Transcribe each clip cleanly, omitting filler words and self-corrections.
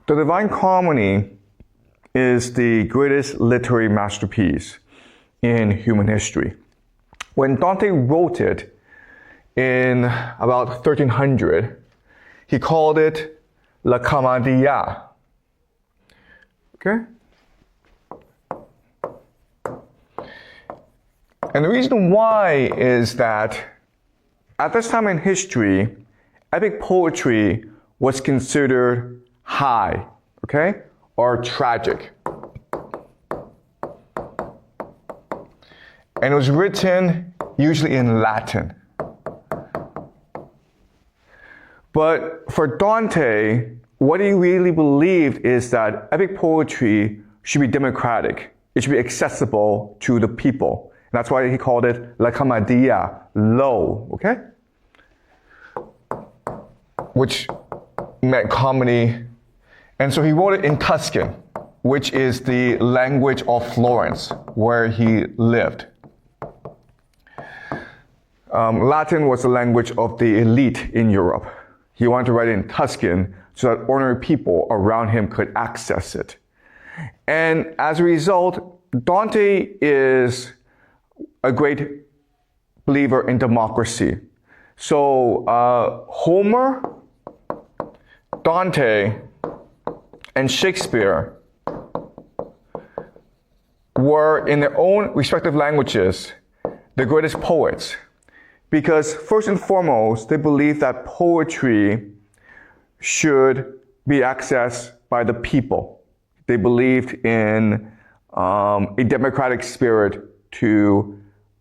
The Divine Comedy is the greatest literary masterpiece in human history. When Dante wrote it in about 1300, he called it La Commedia. Okay? And the reason why is that at this time in history, epic poetry was considered high, okay, or tragic. And it was written usually in Latin. But for Dante, what he really believed is that epic poetry should be democratic. It should be accessible to the people. And that's why he called it La Commedia, low, okay? Which meant comedy. And so he wrote it in Tuscan, which is the language of Florence, where he lived. Latin was the language of the elite in Europe. He wanted to write it in Tuscan so that ordinary people around him could access it. And as a result, Dante is a great believer in democracy. So Homer, Dante, and Shakespeare were, in their own respective languages, the greatest poets. Because first and foremost, they believed that poetry should be accessed by the people. They believed in a democratic spirit to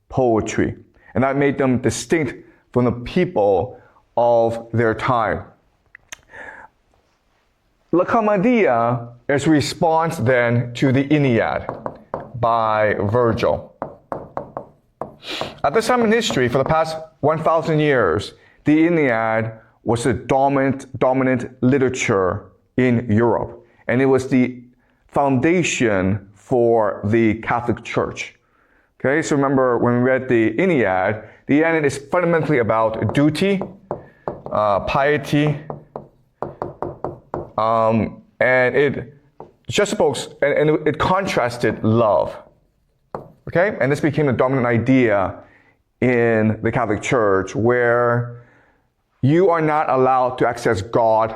poetry. And that made them distinct from the people of their time. La Commedia is a response then to the Aeneid by Virgil. At this time in history, for the past 1,000 years, the Aeneid was the dominant literature in Europe. And it was the foundation for the Catholic Church. Okay, so remember when we read the Aeneid is fundamentally about duty, piety, and it just spoke, and it contrasted love. Okay, and this became the dominant idea in the Catholic Church, where you are not allowed to access God.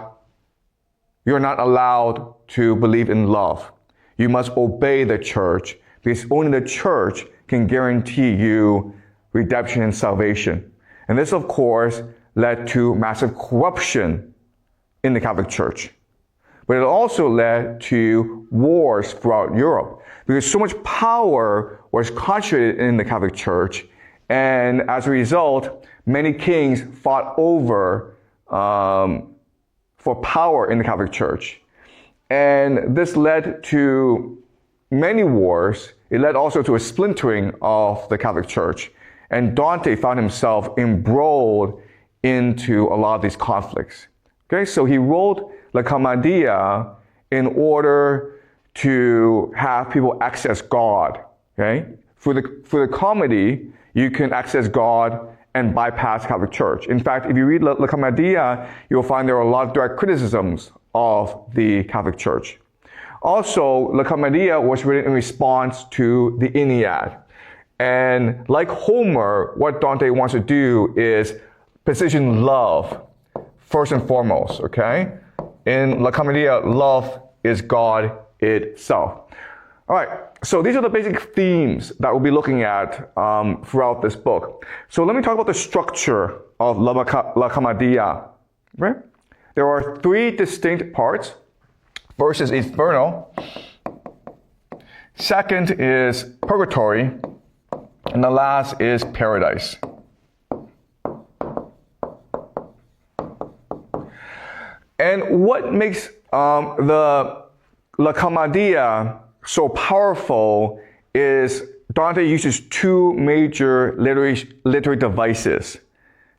You're not allowed to believe in love. You must obey the church, because only the church can guarantee you redemption and salvation. And this, of course, led to massive corruption in the Catholic Church. But it also led to wars throughout Europe, because so much power was concentrated in the Catholic Church, and as a result, many kings fought over for power in the Catholic Church. And this led to many wars. It led also to a splintering of the Catholic Church. And Dante found himself embroiled into a lot of these conflicts. Okay, so he wrote La Commedia in order to have people access God. Okay, for the comedy, you can access God and bypass Catholic Church. In fact, if you read La Commedia, you'll find there are a lot of direct criticisms of the Catholic Church. Also, La Commedia was written in response to the Aeneid. And like Homer, what Dante wants to do is position love first and foremost, okay? In La Commedia, love is God itself. All right, so these are the basic themes that we'll be looking at throughout this book. So let me talk about the structure of La Commedia. Right? There are three distinct parts. First is Inferno. Second is Purgatory. And the last is Paradise. And what makes the La Commedia so powerful is Dante uses two major literary devices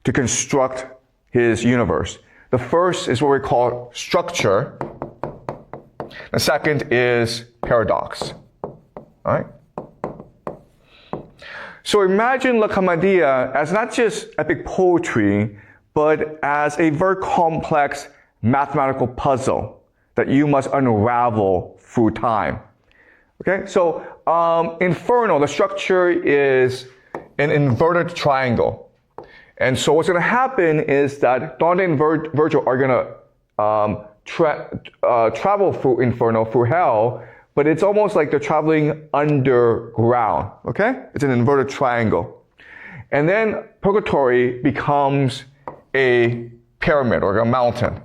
to construct his universe. The first is what we call structure. The second is paradox. All right? So imagine La Commedia as not just epic poetry, but as a very complex mathematical puzzle that you must unravel through time. Okay, so Inferno, the structure is an inverted triangle. And so what's going to happen is that Dante and Virgil are going to travel through Inferno, through hell, but it's almost like they're traveling underground, okay? It's an inverted triangle. And then Purgatory becomes a pyramid or a mountain,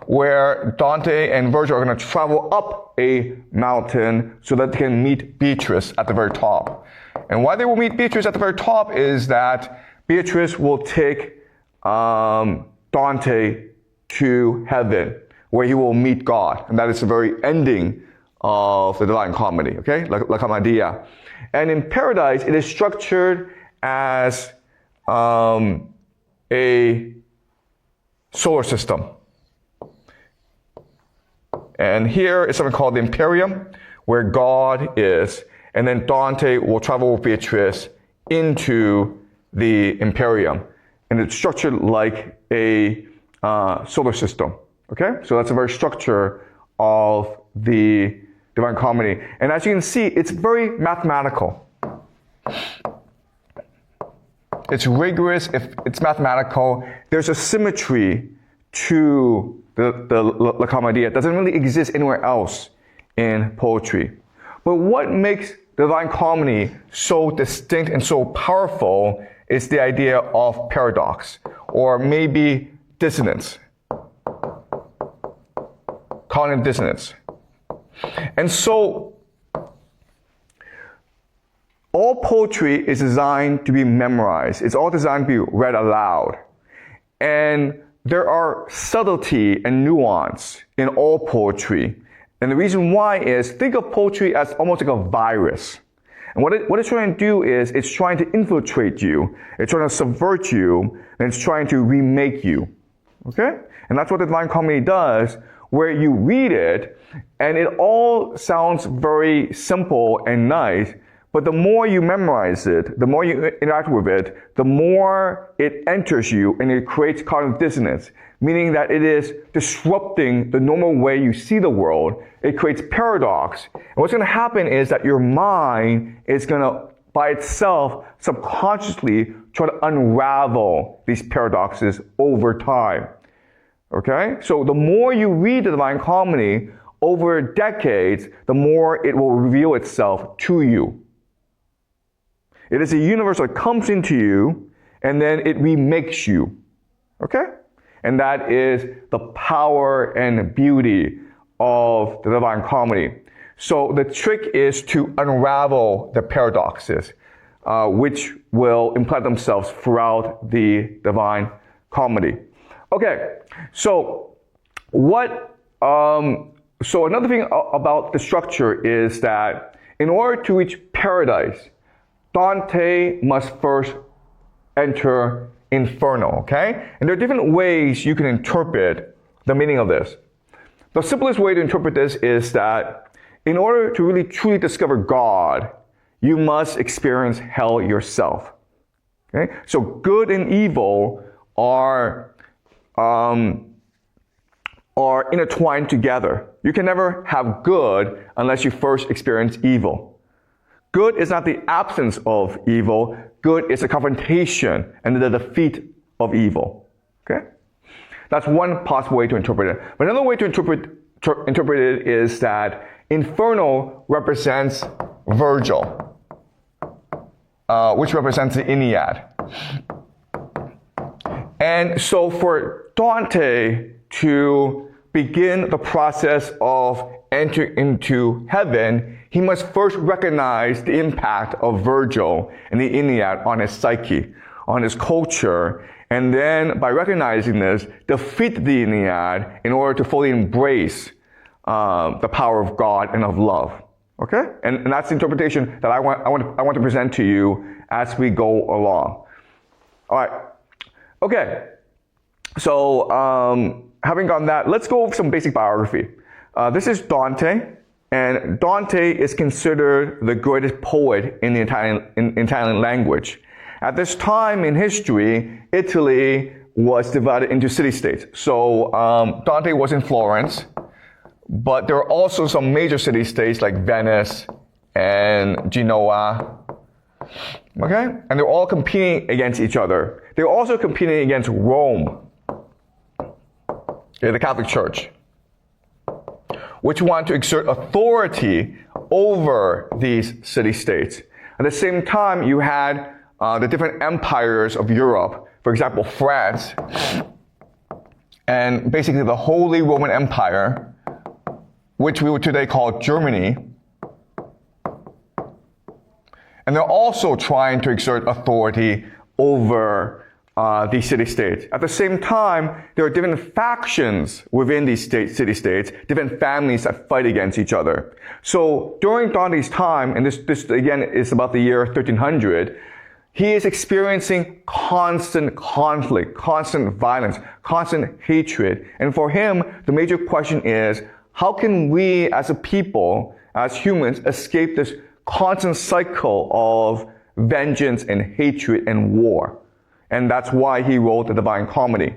where Dante and Virgil are going to travel up a mountain so that they can meet Beatrice at the very top. And why they will meet Beatrice at the very top is that Beatrice will take Dante to heaven, where he will meet God. And that is the very ending of the Divine Comedy, okay? La Commedia. And in Paradise, it is structured as a solar system. And here is something called the Imperium, where God is. And then Dante will travel with Beatrice into the Imperium. And it's structured like a solar system. Okay? So that's the very structure of the Divine Comedy. And as you can see, it's very mathematical. It's rigorous, it's mathematical. There's a symmetry to the La Commedia. It doesn't really exist anywhere else in poetry. But what makes the Divine Comedy so distinct and so powerful is the idea of paradox, or maybe dissonance. Cognitive dissonance. And so, all poetry is designed to be memorized. It's all designed to be read aloud. And there are subtlety and nuance in all poetry. And the reason why is, think of poetry as almost like a virus. And what it's trying to do is, it's trying to infiltrate you. It's trying to subvert you. And it's trying to remake you. Okay? And that's what the Divine Comedy does, where you read it, and it all sounds very simple and nice, but the more you memorize it, the more you interact with it, the more it enters you and it creates cognitive dissonance, meaning that it is disrupting the normal way you see the world. It creates paradox. And what's going to happen is that your mind is going to, by itself, subconsciously try to unravel these paradoxes over time. Okay? So the more you read the Divine Comedy over decades, the more it will reveal itself to you. It is a universe that comes into you, and then it remakes you. Okay? And that is the power and beauty of the Divine Comedy. So the trick is to unravel the paradoxes, which will implant themselves throughout the Divine Comedy. Okay, so so another thing about the structure is that in order to reach paradise, Dante must first enter Inferno, okay? And there are different ways you can interpret the meaning of this. The simplest way to interpret this is that in order to really truly discover God, you must experience hell yourself. Okay? So good and evil are intertwined together. You can never have good unless you first experience evil. Good is not the absence of evil. Good is a confrontation and the defeat of evil. Okay? That's one possible way to interpret it. But another way to interpret it is that Inferno represents Virgil, which represents the Aeneid. And so for Dante to begin the process of entering into heaven, he must first recognize the impact of Virgil and the Aeneid on his psyche, on his culture, and then by recognizing this, defeat the Aeneid in order to fully embrace the power of God and of love. Okay? And that's the interpretation that I want to present to you as we go along. All right. Okay. So, having gone that, let's go over some basic biography. This is Dante, and Dante is considered the greatest poet in the Italian language. At this time in history, Italy was divided into city-states. So Dante was in Florence, but there are also some major city-states like Venice and Genoa, okay? And they're all competing against each other. They're also competing against Rome, okay, the Catholic Church, which want to exert authority over these city-states. At the same time, you had the different empires of Europe, for example, France, and basically the Holy Roman Empire, which we would today call Germany. And they're also trying to exert authority over these city-states. At the same time, there are different factions within these city-states, different families that fight against each other. So during Dante's time, and this again is about the year 1300, he is experiencing constant conflict, constant violence, constant hatred. And for him, the major question is, how can we as a people, as humans, escape this constant cycle of vengeance and hatred and war? And that's why he wrote the Divine Comedy.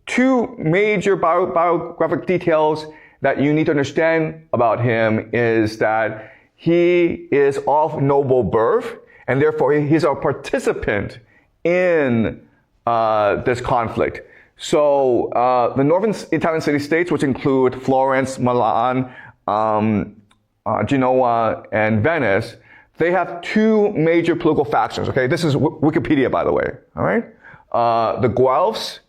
Two major biographic details that you need to understand about him is that he is of noble birth, and therefore he's a participant in this conflict. So the northern Italian city-states, which include Florence, Milan, Genoa, and Venice, they have two major political factions, okay? This is Wikipedia, by the way, all right? The Guelphs,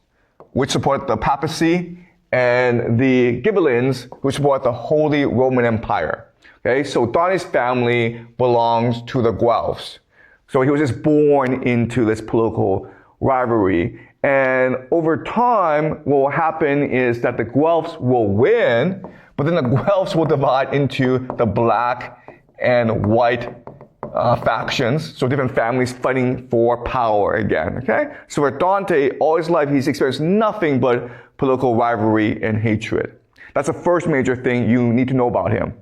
which support the papacy, and the Ghibellines, who support the Holy Roman Empire, okay? So Dante's family belongs to the Guelphs. So he was just born into this political rivalry. And over time, what will happen is that the Guelphs will win, but then the Guelphs will divide into the black and white factions, so different families fighting for power again, okay? So for Dante, all his life, he's experienced nothing but political rivalry and hatred. That's the first major thing you need to know about him.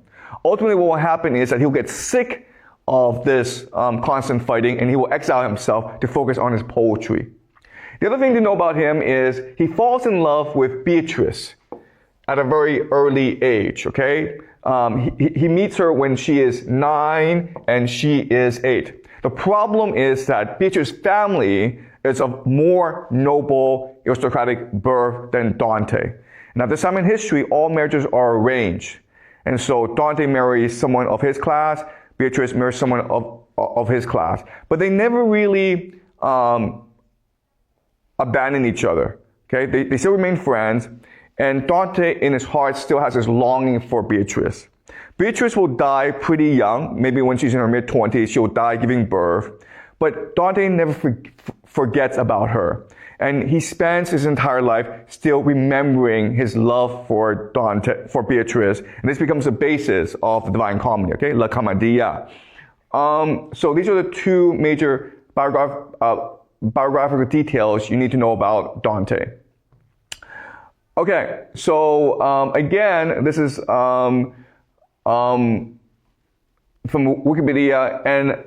Ultimately, what will happen is that he'll get sick of this constant fighting, and he will exile himself to focus on his poetry. The other thing to know about him is he falls in love with Beatrice at a very early age, okay? He meets her when she is 9 and she is 8. The problem is that Beatrice's family is of more noble aristocratic birth than Dante. And at this time in history, all marriages are arranged. And so Dante marries someone of his class, Beatrice marries someone of his class. But they never really abandon each other, okay? They still remain friends. And Dante, in his heart, still has this longing for Beatrice. Beatrice will die pretty young. Maybe when she's in her mid-20s, she'll die giving birth. But Dante never forgets about her. And he spends his entire life still remembering his love for Beatrice. And this becomes the basis of the Divine Comedy, okay? La Commedia. So these are the two major biographical details you need to know about Dante. Okay, so again, this is from Wikipedia, and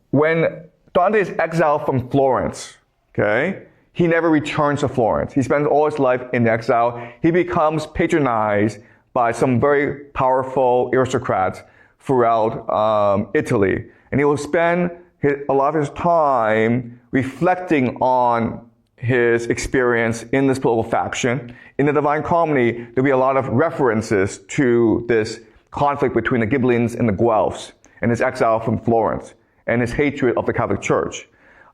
when Dante is exiled from Florence, okay, he never returns to Florence. He spends all his life in exile. He becomes patronized by some very powerful aristocrats throughout Italy, and he will spend a lot of his time reflecting on his experience in this political faction. In the Divine Comedy, there'll be a lot of references to this conflict between the Ghibellines and the Guelphs, and his exile from Florence, and his hatred of the Catholic Church.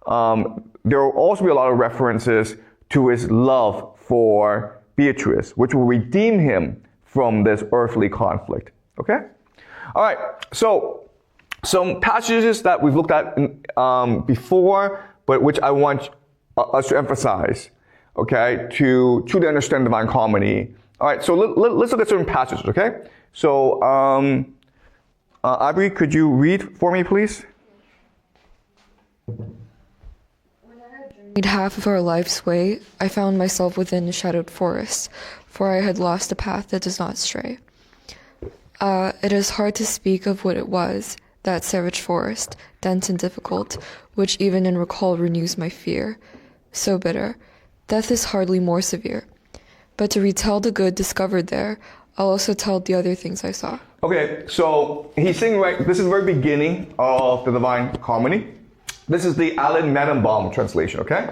There will also be a lot of references to his love for Beatrice, which will redeem him from this earthly conflict. Okay? All right, so some passages that we've looked at before, but which I want us to emphasize, okay, to truly understand Divine Comedy. All right, so let's look at certain passages, okay? So, Aubrey, could you read for me, please? When I had journeyed half of our life's way, I found myself within a shadowed forest, for I had lost a path that does not stray. It is hard to speak of what it was, that savage forest, dense and difficult, which even in recall renews my fear. So bitter, death is hardly more severe. But to retell the good discovered there, I'll also tell the other things I saw. Okay, so he's saying, right, this is the very beginning of the Divine Comedy. This is the Alan Mendenbaum translation, okay?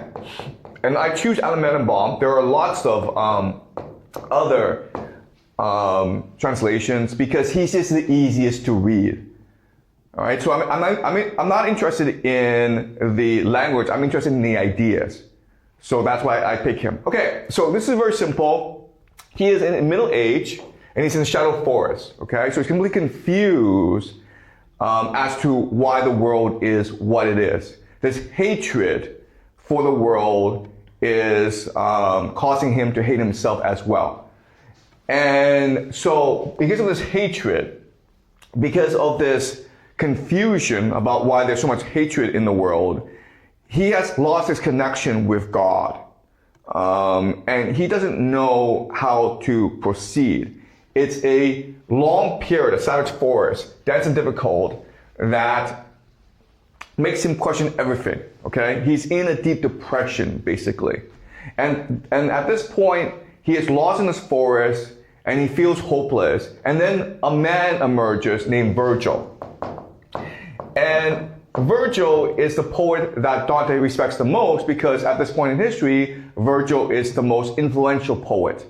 And I choose Alan Mendenbaum. There are lots of other translations because he's just the easiest to read. All right, so I'm not interested in the language. I'm interested in the ideas. So that's why I pick him. Okay, so this is very simple. He is in middle age and he's in the shadow forest. Okay, so he's completely confused as to why the world is what it is. This hatred for the world is causing him to hate himself as well. And so because of this hatred, because of this confusion about why there's so much hatred in the world, he has lost his connection with God. And he doesn't know how to proceed. It's a long period, a savage forest, dense and difficult, that makes him question everything, okay? He's in a deep depression, basically. And at this point, he is lost in this forest, and he feels hopeless. And then a man emerges named Virgil. And Virgil is the poet that Dante respects the most because at this point in history, Virgil is the most influential poet.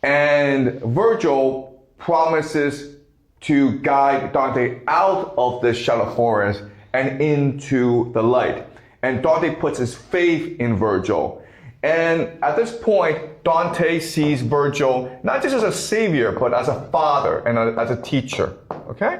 And Virgil promises to guide Dante out of this shadow forest and into the light. And Dante puts his faith in Virgil. And at this point, Dante sees Virgil not just as a savior, but as a father and as a teacher. Okay?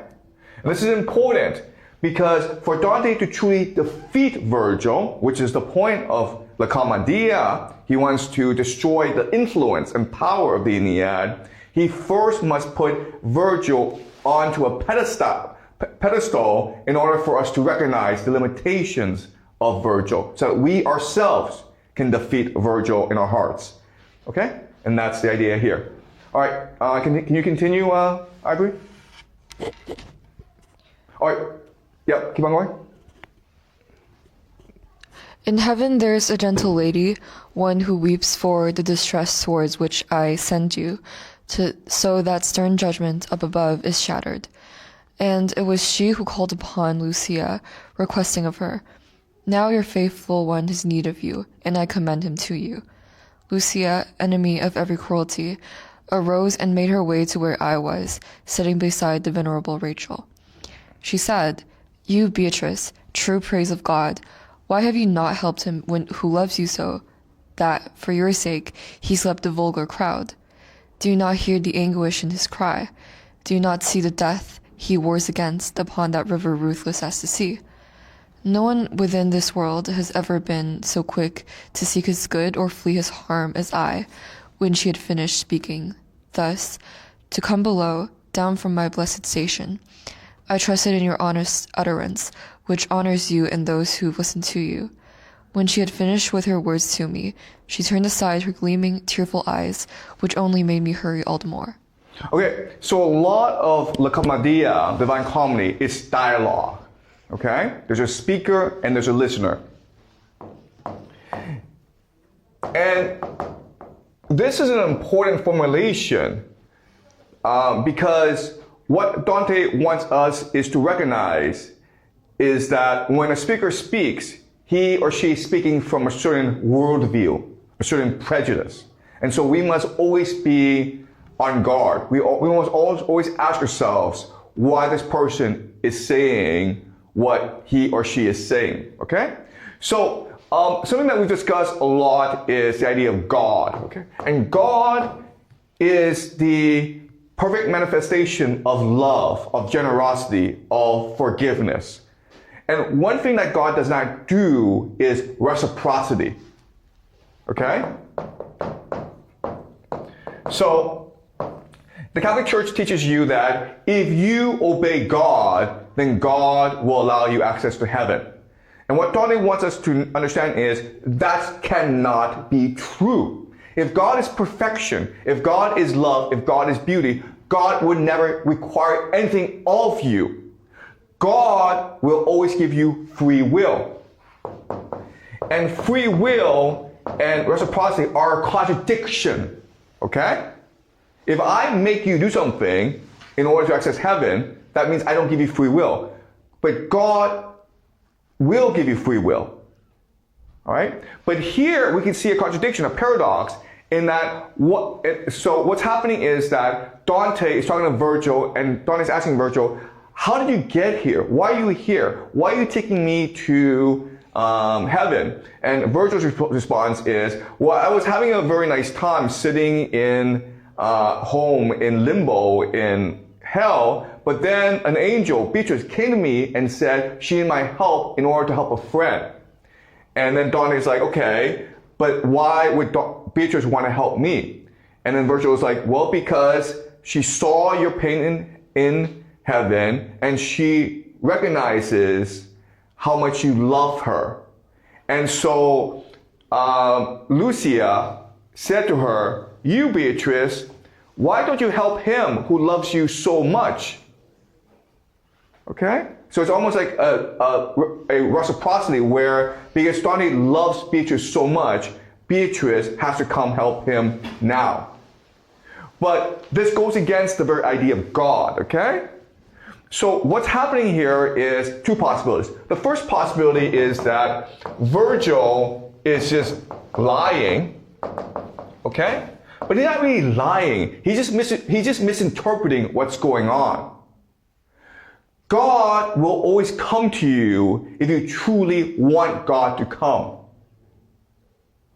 And this is important because for Dante to truly defeat Virgil, which is the point of La Commedia, he wants to destroy the influence and power of the Aeneid, he first must put Virgil onto a pedestal in order for us to recognize the limitations of Virgil, so that we ourselves can defeat Virgil in our hearts. Okay? And that's the idea here. All right, can you continue, Ivory? All right, yep, keep on going. In heaven there is a gentle lady, one who weeps for the distressed swords which I send you, so that stern judgment up above is shattered. And it was she who called upon Lucia, requesting of her, "Now your faithful one has need of you, and I commend him to you." Lucia, enemy of every cruelty, arose and made her way to where I was, sitting beside the venerable Rachel. She said, "You, Beatrice, true praise of God, why have you not helped him who loves you so, that, for your sake, he slept the vulgar crowd? Do you not hear the anguish in his cry? Do you not see the death he wars against upon that river ruthless as the sea? No one within this world has ever been so quick to seek his good or flee his harm as I, when she had finished speaking. Thus, to come below, down from my blessed station, I trusted in your honest utterance, which honors you and those who listen to you." When she had finished with her words to me, she turned aside her gleaming, tearful eyes, which only made me hurry all the more. Okay, so a lot of La Commedia, Divine Comedy, is dialogue. Okay? There's a speaker and there's a listener. And this is an important formulation because what Dante wants us is to recognize is that when a speaker speaks, he or she is speaking from a certain worldview, a certain prejudice. And so we must always be on guard. We must always ask ourselves why this person is saying what he or she is saying, okay? So something that we've discussed a lot is the idea of God, okay? And God is the perfect manifestation of love, of generosity, of forgiveness. And one thing that God does not do is reciprocity, okay? So the Catholic Church teaches you that if you obey God, then God will allow you access to heaven. And what Dante wants us to understand is that cannot be true. If God is perfection, if God is love, if God is beauty, God would never require anything of you. God will always give you free will. And free will and reciprocity are a contradiction. Okay? If I make you do something in order to access heaven, that means I don't give you free will. But God will give you free will. All right? But here we can see a contradiction, a paradox, in that what's happening is that Dante is talking to Virgil, and Dante is asking Virgil, how did you get here? Why are you here? Why are you taking me to heaven? And Virgil's response is, well, I was having a very nice time sitting in home in limbo in hell, but then an angel, Beatrice, came to me and said she needed my help in order to help a friend. And then Dante's like, okay, but why would Beatrice want to help me? And then Virgil was like, well, because she saw your pain in heaven and she recognizes how much you love her. And so Lucia said to her, you, Beatrice, why don't you help him who loves you so much? Okay? So it's almost like a reciprocity where, because Dante loves Beatrice so much, Beatrice has to come help him now. But this goes against the very idea of God, okay? So what's happening here is two possibilities. The first possibility is that Virgil is just lying, okay? But he's not really lying. He's just misinterpreting what's going on. God will always come to you if you truly want God to come.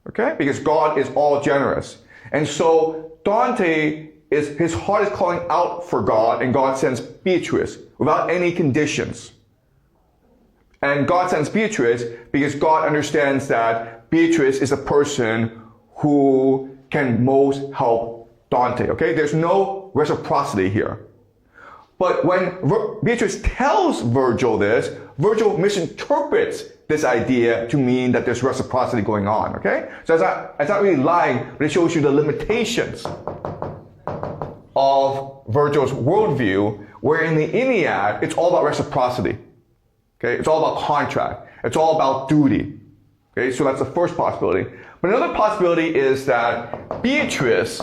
Okay? Because God is all generous. And so Dante, his heart is calling out for God, and God sends Beatrice without any conditions. And God sends Beatrice because God understands that Beatrice is a person who can most help Dante. Okay? There's no reciprocity here. But when Beatrice tells Virgil this, Virgil misinterprets this idea to mean that there's reciprocity going on, okay? So it's not really lying, but it shows you the limitations of Virgil's worldview, where in the Iliad, it's all about reciprocity, okay? It's all about contract. It's all about duty, okay? So that's the first possibility. But another possibility is that Beatrice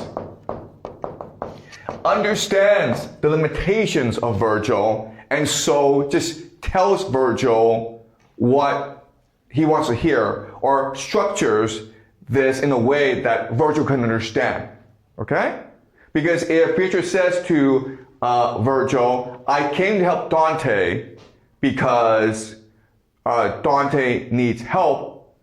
understands the limitations of Virgil, and so just tells Virgil what he wants to hear, or structures this in a way that Virgil can understand. Okay? Because if Beatrice says to Virgil, I came to help Dante because Dante needs help,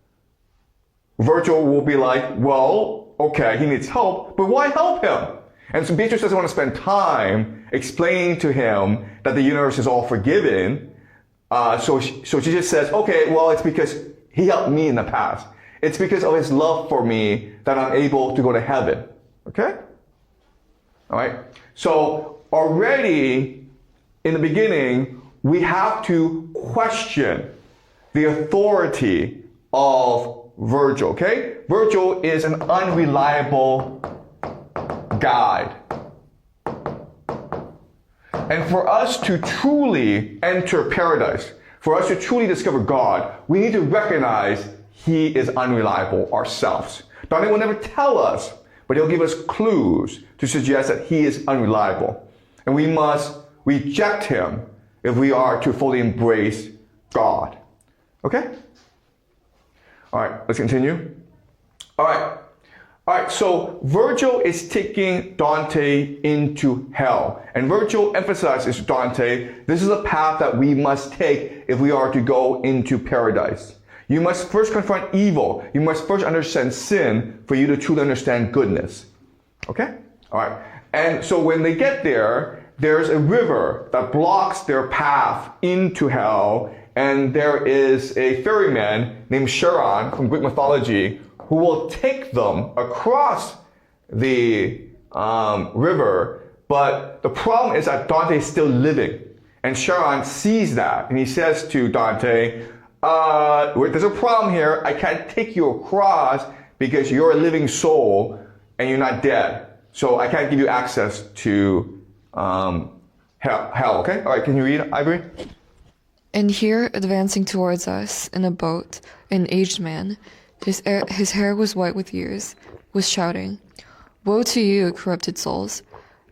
Virgil will be like, well, okay, he needs help, but why help him? And so Beatrice doesn't want to spend time explaining to him that the universe is all forgiven. So she just says, okay, well, it's because he helped me in the past. It's because of his love for me that I'm able to go to heaven. Okay? All right? So already in the beginning, we have to question the authority of Virgil. Okay? Virgil is an unreliable guide. And for us to truly enter paradise, for us to truly discover God, we need to recognize he is unreliable ourselves. Dante will never tell us, but he'll give us clues to suggest that he is unreliable. And we must reject him if we are to fully embrace God. Okay? All right, let's continue. All right, so Virgil is taking Dante into hell. And Virgil emphasizes to Dante, this is a path that we must take if we are to go into paradise. You must first confront evil. You must first understand sin for you to truly understand goodness. Okay? All right. And so when they get there, there's a river that blocks their path into hell. And there is a ferryman named Charon from Greek mythology who will take them across the river. But the problem is that Dante is still living. And Charon sees that. And he says to Dante, there's a problem here. I can't take you across because you're a living soul and you're not dead. So I can't give you access to hell. Okay? All right, can you read, Ivory? And here, advancing towards us in a boat, an aged man, his hair was white with years, was shouting, Woe to you, corrupted souls!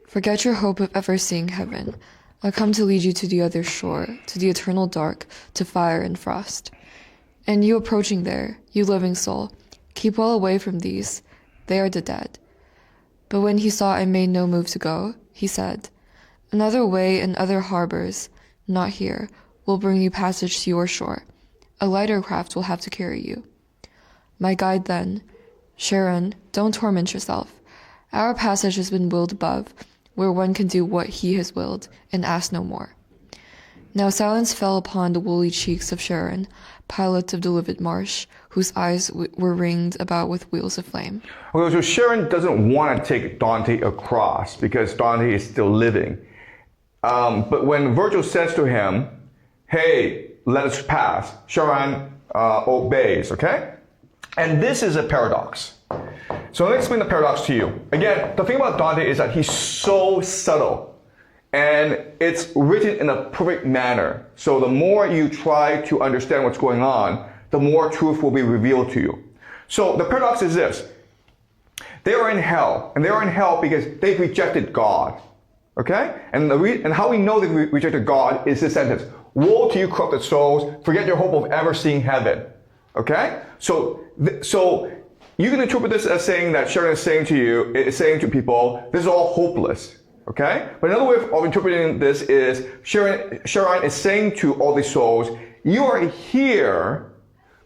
Forget your hope of ever seeing heaven. I come to lead you to the other shore, to the eternal dark, to fire and frost. And you approaching there, you living soul, keep well away from these. They are the dead. But when he saw I made no move to go, he said, Another way and other harbors, not here, will bring you passage to your shore. A lighter craft will have to carry you. My guide then, Sharon, don't torment yourself. Our passage has been willed above, where one can do what he has willed, and ask no more. Now silence fell upon the woolly cheeks of Sharon, pilot of the livid marsh, whose eyes were ringed about with wheels of flame. Okay, so Sharon doesn't want to take Dante across because Dante is still living. But when Virgil says to him, hey, let us pass, Sharon obeys, okay? And this is a paradox. So let me explain the paradox to you. Again, the thing about Dante is that he's so subtle. And it's written in a perfect manner. So the more you try to understand what's going on, the more truth will be revealed to you. So the paradox is this. They are in hell. And they are in hell because they've rejected God. Okay? And how we know they've rejected God is this sentence. Woe to you, corrupted souls. Forget your hope of ever seeing heaven. Okay? So you can interpret this as saying that Sharon is saying to people, this is all hopeless. Okay? But another way of interpreting this is Sharon is saying to all these souls, you are here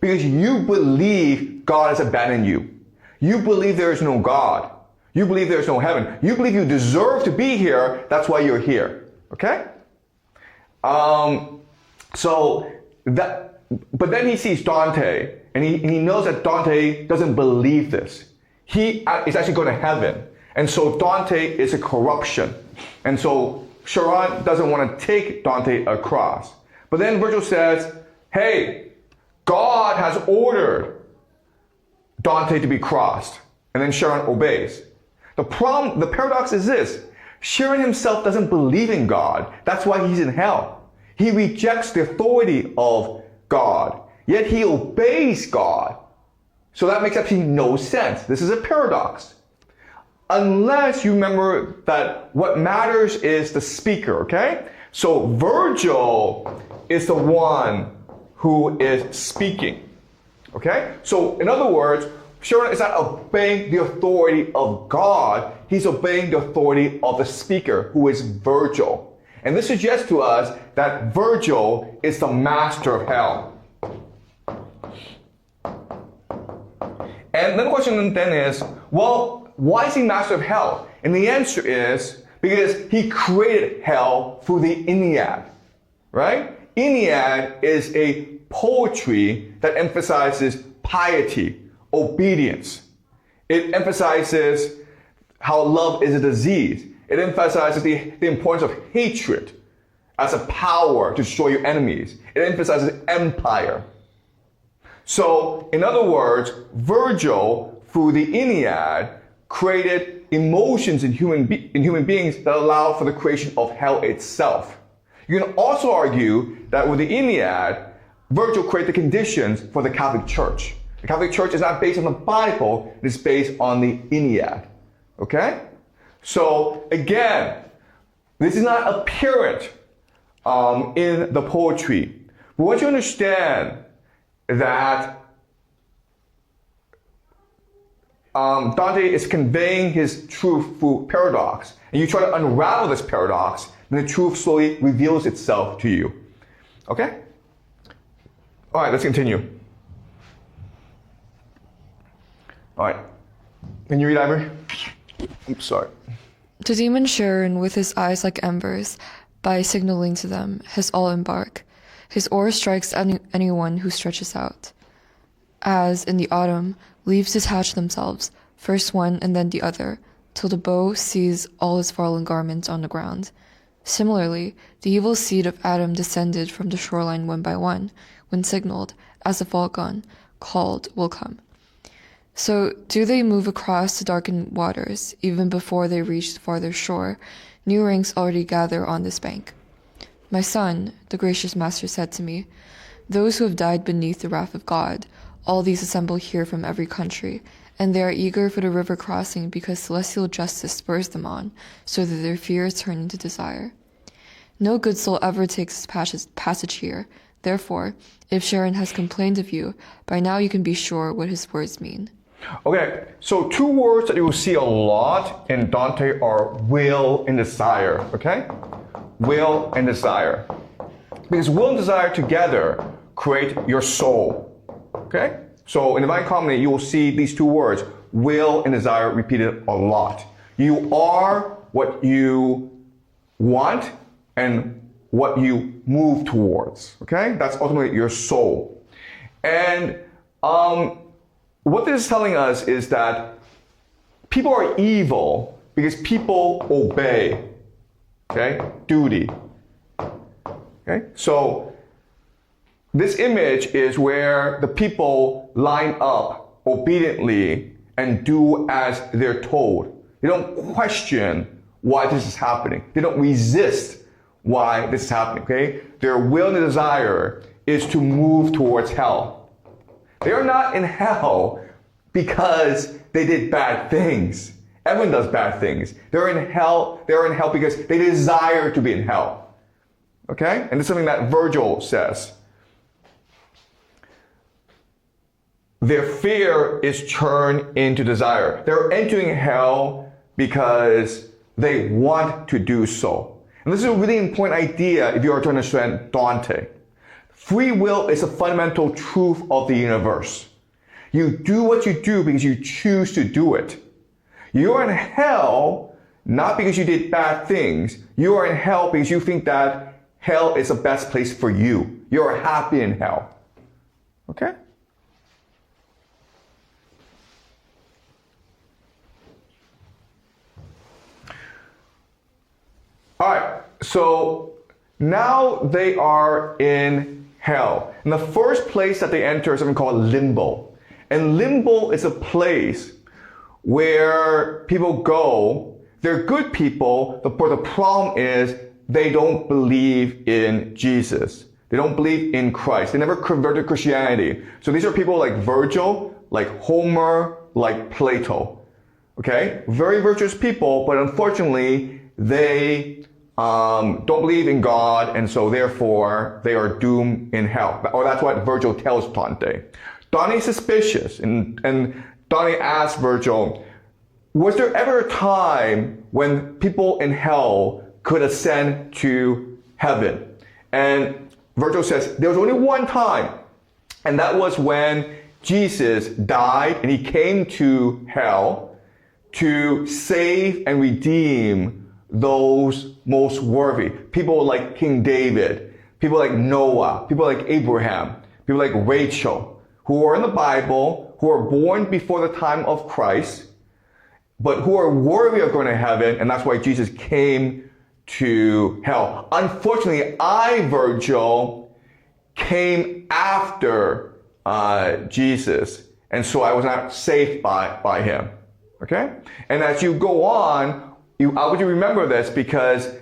because you believe God has abandoned you. You believe there is no God. You believe there is no heaven. You believe you deserve to be here. That's why you're here. Okay? But then he sees Dante, and he knows that Dante doesn't believe this. He is actually going to heaven. And so Dante is a corruption. And so Sharon doesn't want to take Dante across. But then Virgil says, hey, God has ordered Dante to be crossed. And then Sharon obeys. The paradox is this. Sharon himself doesn't believe in God. That's why he's in hell. He rejects the authority of God. Yet he obeys God. So that makes absolutely no sense. This is a paradox. Unless you remember that what matters is the speaker, okay? So Virgil is the one who is speaking, okay? So in other words, Sharon is not obeying the authority of God. He's obeying the authority of the speaker, who is Virgil. And this suggests to us that Virgil is the master of hell. And then the question then is, well, why is he master of hell? And the answer is because he created hell through the Ennead, right? Ennead is a poetry that emphasizes piety, obedience. It emphasizes how love is a disease. It emphasizes the importance of hatred as a power to destroy your enemies. It emphasizes empire. So, in other words, Virgil, through the Ennead, created emotions in human beings that allow for the creation of hell itself. You can also argue that with the Ennead, Virgil created the conditions for the Catholic Church. The Catholic Church is not based on the Bible, it is based on the Ennead. Okay? So, again, this is not apparent in the poetry. But once you understand that Dante is conveying his truth through paradox, and you try to unravel this paradox, then the truth slowly reveals itself to you. Okay? All right, let's continue. All right. Can you read, Ivory? Oops, sorry. The demon Sharon, with his eyes like embers, by signaling to them, has all embark. His oar strikes anyone who stretches out. As, in the autumn, leaves detach themselves, first one and then the other, till the bow sees all his fallen garments on the ground. Similarly, the evil seed of Adam descended from the shoreline one by one, when signaled, as a falcon, called, will come. So do they move across the darkened waters, even before they reach the farther shore, new ranks already gather on this bank. My son, the gracious master said to me, those who have died beneath the wrath of God, all these assemble here from every country, and they are eager for the river crossing because celestial justice spurs them on, so that their fears turn into desire. No good soul ever takes his passage here. Therefore, if Sharon has complained of you, by now you can be sure what his words mean. Okay, so two words that you will see a lot in Dante are will and desire, okay? Will and desire. Because will and desire together create your soul, okay? So in Divine Comedy, you will see these two words, will and desire, repeated a lot. You are what you want and what you move towards, okay? That's ultimately your soul. And what this is telling us is that people are evil because people obey, okay? Duty, okay? So this image is where the people line up obediently and do as they're told. They don't question why this is happening. They don't resist why this is happening, okay? Their will and desire is to move towards hell. They are not in hell because they did bad things. Everyone does bad things. They're in hell because they desire to be in hell. Okay? And this is something that Virgil says. Their fear is turned into desire. They're entering hell because they want to do so. And this is a really important idea if you are to understand Dante. Free will is a fundamental truth of the universe. You do what you do because you choose to do it. You are in hell not because you did bad things. You are in hell because you think that hell is the best place for you. You are happy in hell. Okay? All right, so now they are in hell. And the first place that they enter is something called limbo. And limbo is a place where people go. They're good people, but the problem is they don't believe in Jesus. They don't believe in Christ. They never converted to Christianity. So these are people like Virgil, like Homer, like Plato. Okay? Very virtuous people, but unfortunately, they don't believe in God, and so therefore they are doomed in hell. Or that's what Virgil tells Dante. Dante is suspicious, and Dante asks Virgil, was there ever a time when people in hell could ascend to heaven? And Virgil says, there was only one time, and that was when Jesus died and he came to hell to save and redeem those most worthy. People like King David, people like Noah, people like Abraham, people like Rachel, who are in the Bible, who are born before the time of Christ, but who are worthy of going to heaven, and that's why Jesus came to hell. Unfortunately, I, Virgil, came after Jesus, and so I was not saved by him. Okay? And as you go on, I want you to remember this, because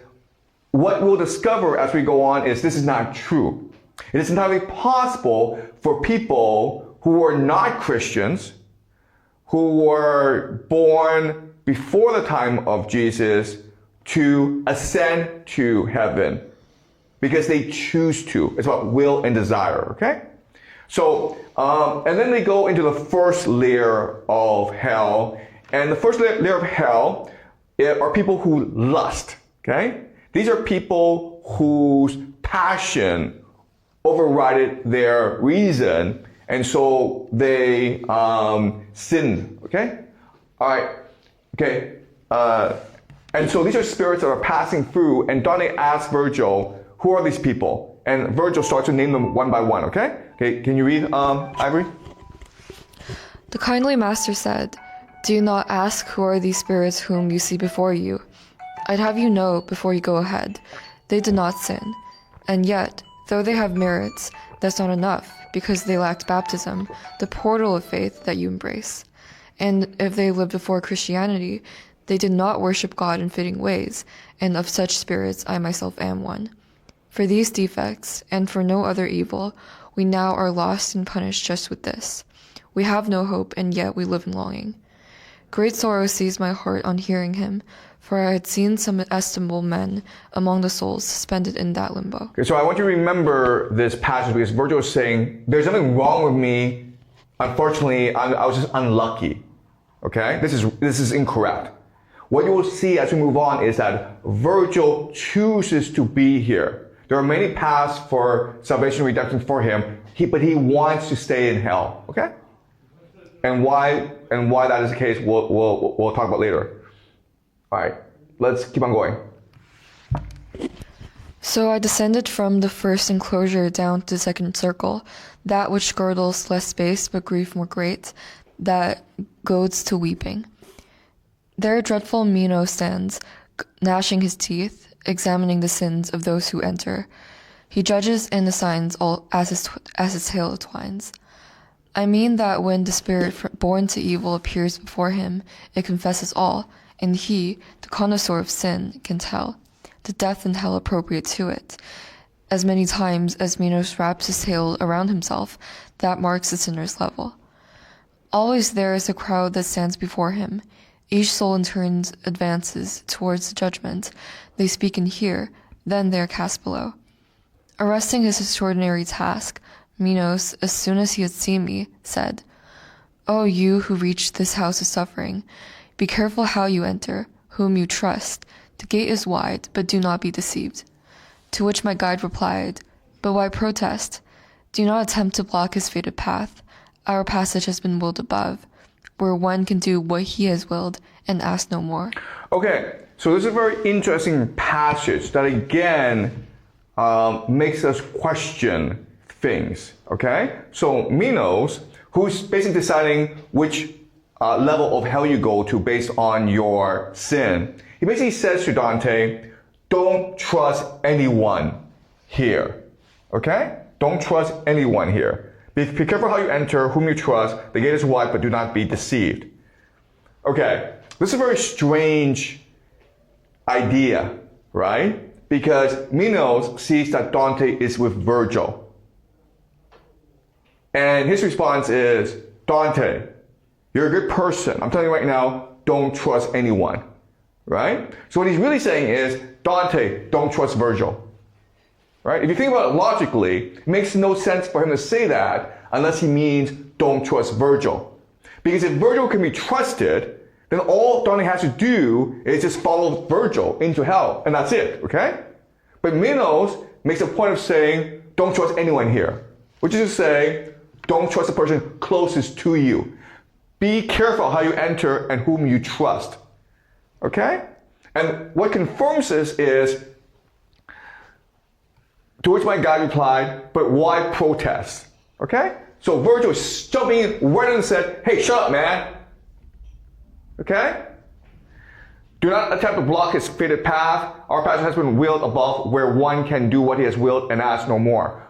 what we'll discover as we go on is this is not true. It is entirely possible for people who are not Christians, who were born before the time of Jesus, to ascend to heaven because they choose to. It's about will and desire, okay? So, and then they go into the first layer of hell. And the first layer of hell are people who lust, okay? These are people whose passion overrided their reason, and so they sin, okay? All right, okay. And so these are spirits that are passing through, and Dante asks Virgil, who are these people? And Virgil starts to name them one by one, okay? Okay, can you read, Ivory? The kindly master said, do not ask who are these spirits whom you see before you. I'd have you know, before you go ahead, they did not sin. And yet, though they have merits, that's not enough, because they lacked baptism, the portal of faith that you embrace. And if they lived before Christianity, they did not worship God in fitting ways, and of such spirits I myself am one. For these defects, and for no other evil, we now are lost and punished just with this. We have no hope, and yet we live in longing. Great sorrow seized my heart on hearing him, for I had seen some estimable men among the souls suspended in that limbo. Okay, so I want you to remember this passage because Virgil is saying, there's nothing wrong with me. Unfortunately, I was just unlucky. Okay? This is incorrect. What you will see as we move on is that Virgil chooses to be here. There are many paths for salvation and redemption for him, but he wants to stay in hell. Okay? And why that is the case, we'll talk about later. All right, let's keep on going. So I descended from the first enclosure down to the second circle, that which girdles less space but grief more great, that goads to weeping. There dreadful Minos stands, gnashing his teeth, examining the sins of those who enter. He judges and assigns all as his tale twines. I mean that when the spirit born to evil appears before him, it confesses all, and he, the connoisseur of sin, can tell the death and hell appropriate to it. As many times as Minos wraps his tail around himself, that marks the sinner's level. Always there is a crowd that stands before him. Each soul in turn advances towards the judgment. They speak and hear, then they are cast below. Arresting his extraordinary task, Minos, as soon as he had seen me, said, "O you who reach this house of suffering, be careful how you enter, whom you trust. The gate is wide, but do not be deceived." To which my guide replied, "But why protest? Do not attempt to block his fated path. Our passage has been willed above, where one can do what he has willed and ask no more." Okay, so this is a very interesting passage that again makes us question things, okay? So Minos, who's basically deciding which level of hell you go to based on your sin, he basically says to Dante, don't trust anyone here, okay? Don't trust anyone here. Be careful how you enter, whom you trust. The gate is wide, but do not be deceived. Okay, this is a very strange idea, right? Because Minos sees that Dante is with Virgil. And his response is, Dante, you're a good person. I'm telling you right now, don't trust anyone, right? So what he's really saying is, Dante, don't trust Virgil, right? If you think about it logically, it makes no sense for him to say that unless he means don't trust Virgil. Because if Virgil can be trusted, then all Dante has to do is just follow Virgil into hell, and that's it, okay? But Minos makes a point of saying, don't trust anyone here, which is to say, don't trust the person closest to you. Be careful how you enter and whom you trust, okay? And what confirms this is, to which my guide replied, but why protest, okay? So Virgil is jumping in right and said, hey, shut up, man, okay? Do not attempt to block his fated path. Our passage has been willed above, where one can do what he has willed and ask no more.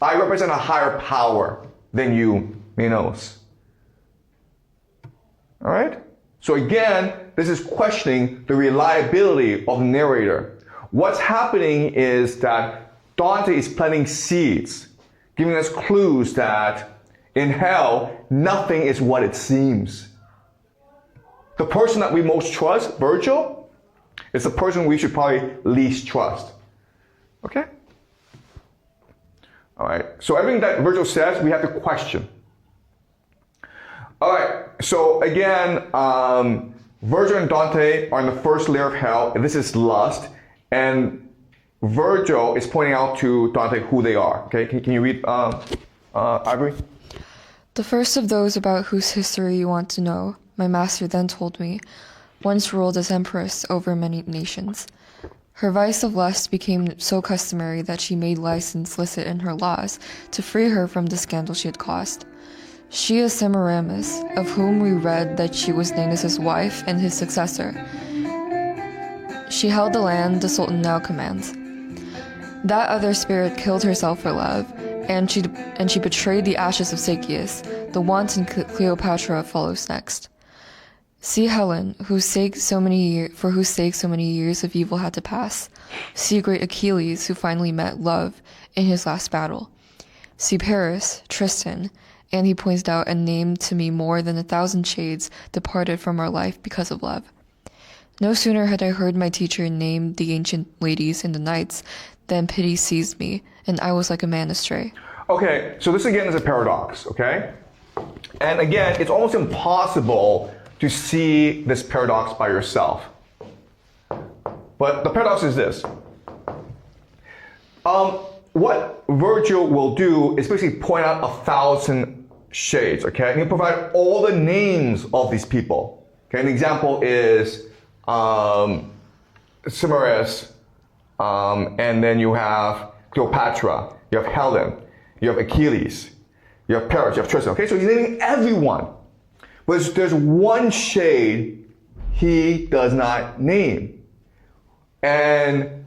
I represent a higher power than you, Minos. All right? So again, this is questioning the reliability of the narrator. What's happening is that Dante is planting seeds, giving us clues that in hell, nothing is what it seems. The person that we most trust, Virgil, is the person we should probably least trust. Okay? All right, so everything that Virgil says, we have to question. All right, so again, Virgil and Dante are in the first layer of hell, and this is lust, and Virgil is pointing out to Dante who they are. Okay, can you read, Ivory? The first of those about whose history you want to know, my master then told me, once ruled as empress over many nations. Her vice of lust became so customary that she made license licit in her laws to free her from the scandal she had caused. She is Semiramis, of whom we read that she was Nanus' wife and his successor. She held the land the Sultan now commands. That other spirit killed herself for love, and she betrayed the ashes of Sacius. The wanton Cleopatra follows next. See Helen, for whose sake so many years of evil had to pass. See great Achilles, who finally met love in his last battle. See Paris, Tristan, And he pointed out and named to me more than 1,000 shades departed from our life because of love. No sooner had I heard my teacher name the ancient ladies and the knights than pity seized me, and I was like a man astray. Okay, so this again is a paradox, okay? And again, it's almost impossible to see this paradox by yourself. But the paradox is this. What Virgil will do is basically point out 1,000 shades, okay? And he'll provide all the names of these people. Okay, an example is Cimaris, and then you have Cleopatra, you have Helen, you have Achilles, you have Paris, you have Tristan. Okay, so he's naming everyone. But there's one shade he does not name. And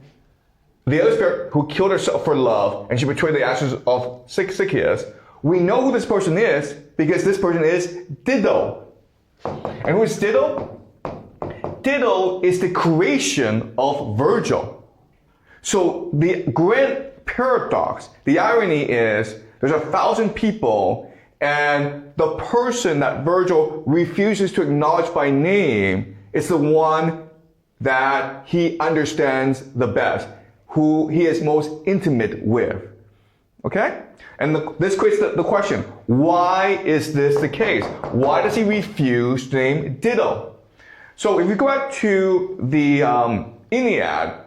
the other spirit who killed herself for love, and she betrayed the ashes of Sychaeus, we know who this person is because this person is Dido. And who is Dido? Dido is the creation of Virgil. So the grand paradox, the irony is there's 1,000 people and the person that Virgil refuses to acknowledge by name is the one that he understands the best, who he is most intimate with. Okay? And this creates the question, why is this the case? Why does he refuse to name Dido? So if you go back to the Ennead,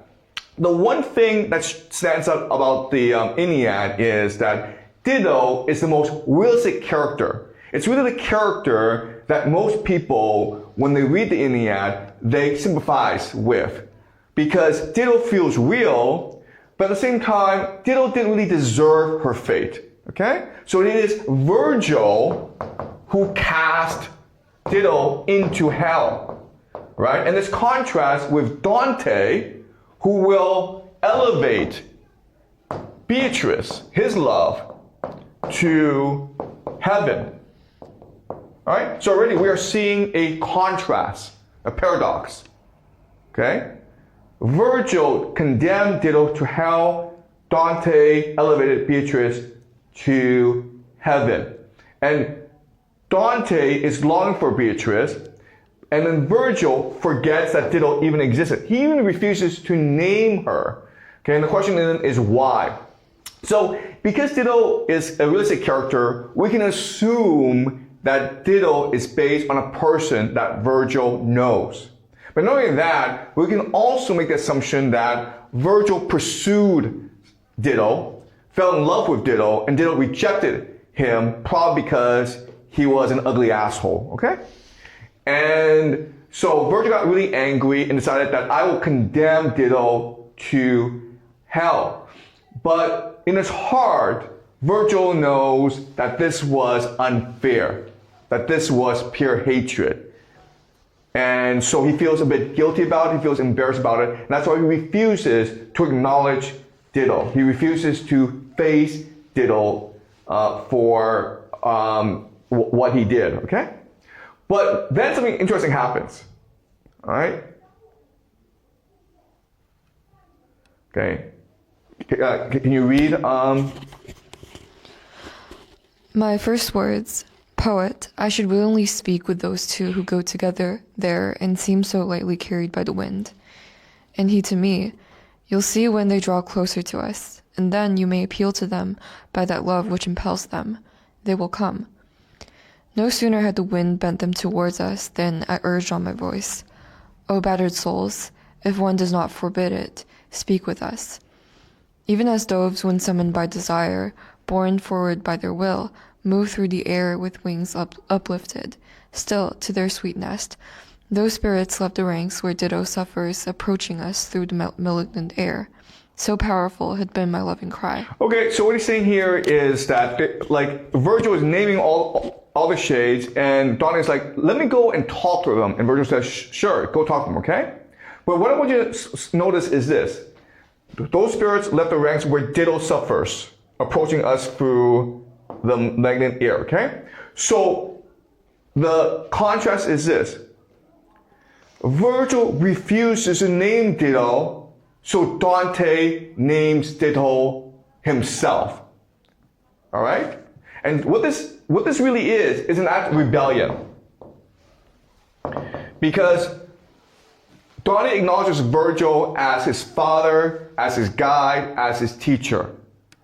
the one thing that stands out about the Ennead is that Dido is the most realistic character. It's really the character that most people, when they read the Ennead, they sympathize with. Because Dido feels real, but at the same time, Dido didn't really deserve her fate. Okay? So it is Virgil who cast Dido into hell. Right? And this contrasts with Dante, who will elevate Beatrice, his love, to heaven. Alright? So already we are seeing a contrast, a paradox. Okay? Virgil condemned Dido to hell, Dante elevated Beatrice to heaven. And Dante is longing for Beatrice, and then Virgil forgets that Dido even existed. He even refuses to name her. Okay, and the question then is why? So, because Dido is a realistic character, we can assume that Dido is based on a person that Virgil knows. But knowing that, we can also make the assumption that Virgil pursued Dido, fell in love with Dido, and Dido rejected him, probably because he was an ugly asshole, okay? And so Virgil got really angry and decided that I will condemn Dido to hell. But in his heart, Virgil knows that this was unfair, that this was pure hatred. And so he feels a bit guilty about it, he feels embarrassed about it, and that's why he refuses to acknowledge Dido. He refuses to face Dido for what he did, okay? But then something interesting happens, all right? Okay, can you read? My first words, poet, I should willingly speak with those two who go together there and seem so lightly carried by the wind. And he to me, you'll see when they draw closer to us, and then you may appeal to them by that love which impels them. They will come. No sooner had the wind bent them towards us than I urged on my voice. O battered souls, if one does not forbid it, speak with us. Even as doves, when summoned by desire, borne forward by their will, move through the air with wings uplifted, still to their sweet nest, those spirits left the ranks where Dido suffers, approaching us through the malignant air. So powerful had been my loving cry. Okay, so what he's saying here is that, like, Virgil is naming all the shades, and Dante's like, let me go and talk to them. And Virgil says, sure, go talk to them, okay? But what I want you to notice is this. Those spirits left the ranks where Dido suffers, approaching us through the malignant air, okay? So the contrast is this. Virgil refuses to name Dido, so Dante names Dido himself. All right? And what this what this really is an act of rebellion. Because Dante acknowledges Virgil as his father, as his guide, as his teacher.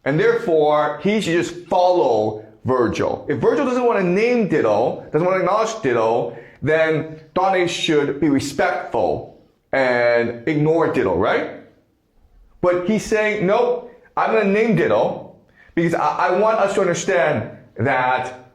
And therefore, he should just follow Virgil. If Virgil doesn't want to name Dido, doesn't want to acknowledge Dido, then Dante should be respectful and ignore Dido, right? But he's saying, nope, I'm going to name Dido because I want us to understand that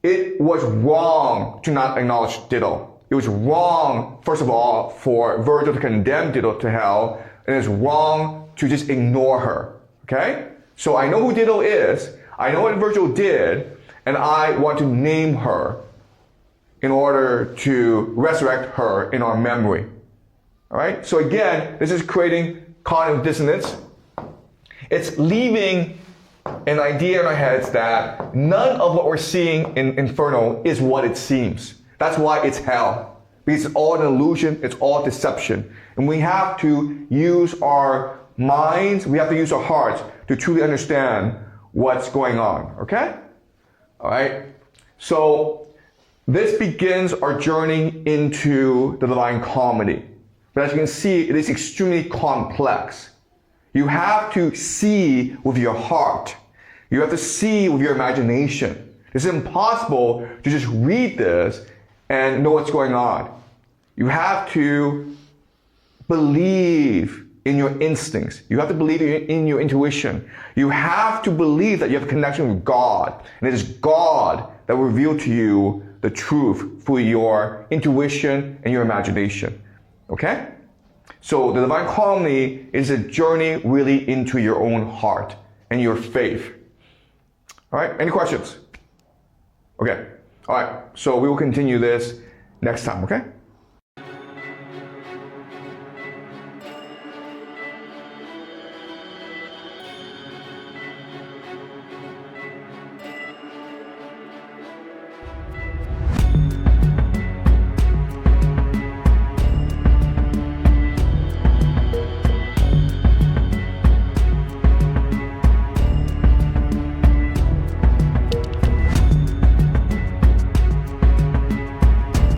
it was wrong to not acknowledge Dido. It was wrong, first of all, for Virgil to condemn Dido to hell, and it's wrong to just ignore her, okay? So I know who Dido is, I know what Virgil did, and I want to name her in order to resurrect her in our memory, all right? So again, this is creating cognitive dissonance. It's leaving an idea in our heads that none of what we're seeing in Inferno is what it seems. That's why it's hell. Because it's all an illusion, it's all deception. And we have to use our minds, we have to use our hearts to truly understand what's going on, okay? All right? So this begins our journey into the Divine Comedy. But as you can see, it is extremely complex. You have to see with your heart. You have to see with your imagination. It's impossible to just read this and know what's going on. You have to believe in your instincts. You have to believe in your intuition. You have to believe that you have a connection with God. And it is God that will reveal to you the truth through your intuition and your imagination. Okay? So the Divine Comedy is a journey really into your own heart and your faith. All right, any questions? Okay, all right, so we will continue this next time, okay?